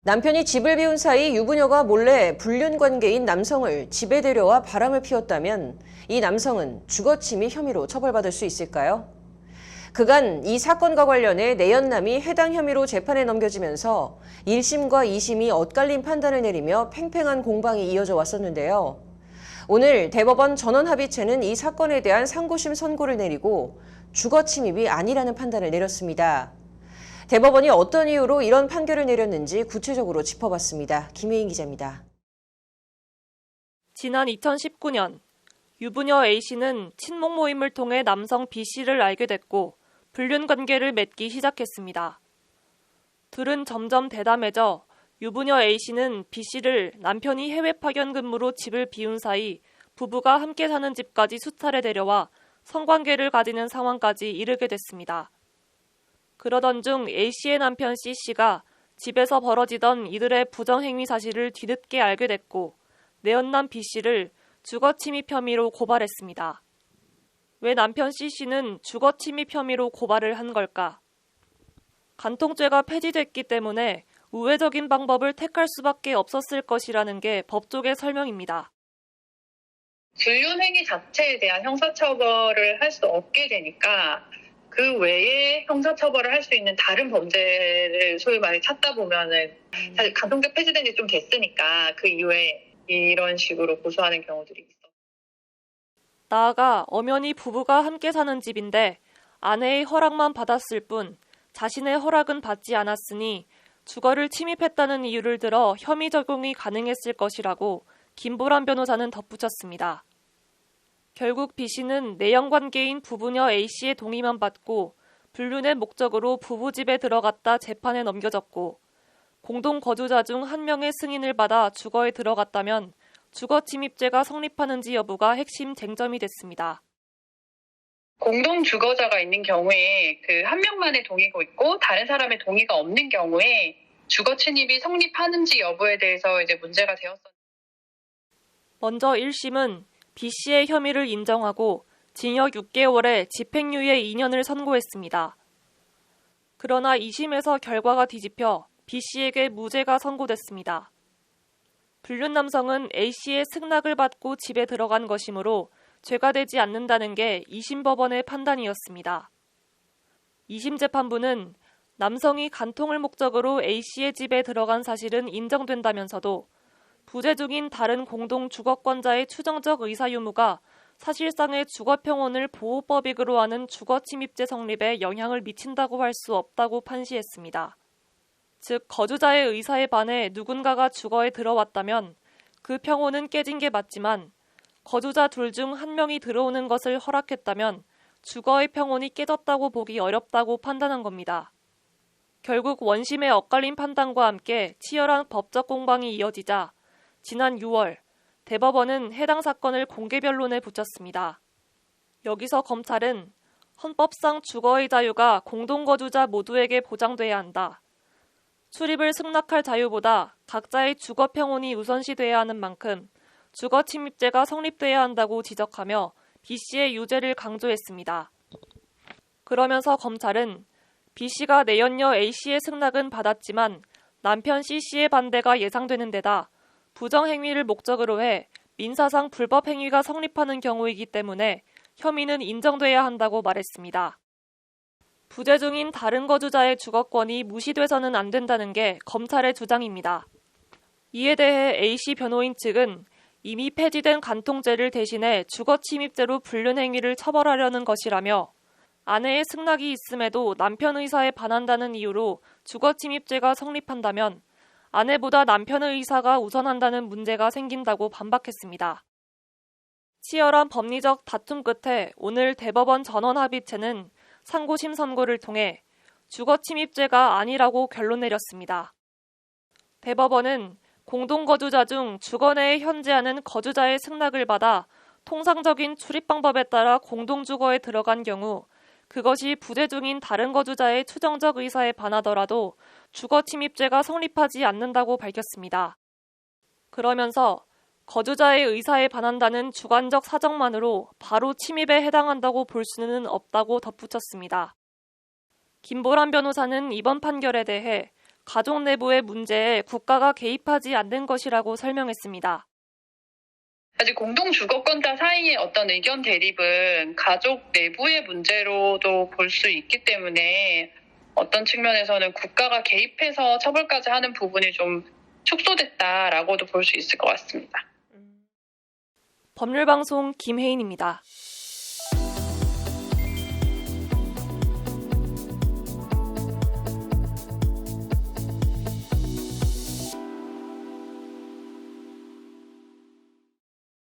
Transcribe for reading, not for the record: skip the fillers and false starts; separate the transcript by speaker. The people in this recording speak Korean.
Speaker 1: 남편이 집을 비운 사이 유부녀가 몰래 불륜 관계인 남성을 집에 데려와 바람을 피웠다면 이 남성은 주거침입 혐의로 처벌받을 수 있을까요? 그간 이 사건과 관련해 내연남이 해당 혐의로 재판에 넘겨지면서 1심과 2심이 엇갈린 판단을 내리며 팽팽한 공방이 이어져 왔었는데요. 오늘 대법원 전원합의체는 이 사건에 대한 상고심 선고를 내리고 주거침입이 아니라는 판단을 내렸습니다. 대법원이 어떤 이유로 이런 판결을 내렸는지 구체적으로 짚어봤습니다. 김혜인 기자입니다.
Speaker 2: 지난 2019년 유부녀 A씨는 친목 모임을 통해 남성 B씨를 알게 됐고 불륜 관계를 맺기 시작했습니다. 둘은 점점 대담해져 유부녀 A씨는 B씨를 남편이 해외 파견 근무로 집을 비운 사이 부부가 함께 사는 집까지 수차례 데려와 성관계를 가지는 상황까지 이르게 됐습니다. 그러던 중 A씨의 남편 C씨가 집에서 벌어지던 이들의 부정행위 사실을 뒤늦게 알게 됐고 내연남 B씨를 주거침입 혐의로 고발했습니다. 왜 남편 C씨는 주거침입 혐의로 고발을 한 걸까? 간통죄가 폐지됐기 때문에 우회적인 방법을 택할 수밖에 없었을 것이라는 게 법조계 설명입니다.
Speaker 3: 불륜 행위 자체에 대한 형사처벌을 할 수 없게 되니까 그 외에 형사처벌을 할 수 있는 다른 범죄를 소위 말해 찾다 보면은 사실 간통죄 폐지된 지 좀 됐으니까 그 이후에 이런 식으로 고소하는 경우들이 있어.
Speaker 2: 나아가 엄연히 부부가 함께 사는 집인데 아내의 허락만 받았을 뿐 자신의 허락은 받지 않았으니 주거를 침입했다는 이유를 들어 혐의 적용이 가능했을 것이라고 김보람 변호사는 덧붙였습니다. 결국 B씨는 내연관계인 부부녀 A씨의 동의만 받고 불륜의 목적으로 부부집에 들어갔다 재판에 넘겨졌고 공동 거주자 중 한 명의 승인을 받아 주거에 들어갔다면 주거침입죄가 성립하는지 여부가 핵심 쟁점이 됐습니다.
Speaker 3: 공동 주거자가 있는 경우에 그 한 명만의 동의가 있고 다른 사람의 동의가 없는 경우에 주거 침입이 성립하는지 여부에 대해서 이제 문제가 되었었는데
Speaker 2: 먼저 1심은 B씨의 혐의를 인정하고 징역 6개월에 집행유예 2년을 선고했습니다. 그러나 2심에서 결과가 뒤집혀 B씨에게 무죄가 선고됐습니다. 불륜 남성은 A씨의 승낙을 받고 집에 들어간 것이므로 죄가 되지 않는다는 게 2심 법원의 판단이었습니다. 2심 재판부는 남성이 간통을 목적으로 A씨의 집에 들어간 사실은 인정된다면서도 부재 중인 다른 공동 주거권자의 추정적 의사 유무가 사실상의 주거평온을 보호법익으로 하는 주거침입죄 성립에 영향을 미친다고 할 수 없다고 판시했습니다. 즉 거주자의 의사에 반해 누군가가 주거에 들어왔다면 그 평온은 깨진 게 맞지만 거주자 둘 중 한 명이 들어오는 것을 허락했다면 주거의 평온이 깨졌다고 보기 어렵다고 판단한 겁니다. 결국 원심의 엇갈린 판단과 함께 치열한 법적 공방이 이어지자 지난 6월 대법원은 해당 사건을 공개 변론에 붙였습니다. 여기서 검찰은 헌법상 주거의 자유가 공동거주자 모두에게 보장돼야 한다. 출입을 승낙할 자유보다 각자의 주거 평온이 우선시돼야 하는 만큼 주거 침입죄가 성립돼야 한다고 지적하며 B씨의 유죄를 강조했습니다. 그러면서 검찰은 B씨가 내연녀 A씨의 승낙은 받았지만 남편 C씨의 반대가 예상되는 데다 부정행위를 목적으로 해 민사상 불법 행위가 성립하는 경우이기 때문에 혐의는 인정돼야 한다고 말했습니다. 부재 중인 다른 거주자의 주거권이 무시돼서는 안 된다는 게 검찰의 주장입니다. 이에 대해 A씨 변호인 측은 이미 폐지된 간통죄를 대신해 주거침입죄로 불륜 행위를 처벌하려는 것이라며 아내의 승낙이 있음에도 남편 의사에 반한다는 이유로 주거침입죄가 성립한다면 아내보다 남편의 의사가 우선한다는 문제가 생긴다고 반박했습니다. 치열한 법리적 다툼 끝에 오늘 대법원 전원합의체는 상고심 선고를 통해 주거침입죄가 아니라고 결론 내렸습니다. 대법원은 공동거주자 중 주거 내에 현재하는 거주자의 승낙을 받아 통상적인 출입 방법에 따라 공동주거에 들어간 경우 그것이 부재 중인 다른 거주자의 추정적 의사에 반하더라도 주거침입죄가 성립하지 않는다고 밝혔습니다. 그러면서 거주자의 의사에 반한다는 주관적 사정만으로 바로 침입에 해당한다고 볼 수는 없다고 덧붙였습니다. 김보람 변호사는 이번 판결에 대해 가족 내부의 문제에 국가가 개입하지 않는 것이라고 설명했습니다.
Speaker 3: 아직 공동주거권자 사이의 어떤 의견 대립은 가족 내부의 문제로도 볼 수 있기 때문에 어떤 측면에서는 국가가 개입해서 처벌까지 하는 부분이 좀 축소됐다라고도 볼 수 있을 것 같습니다.
Speaker 2: 법률방송 김혜인입니다.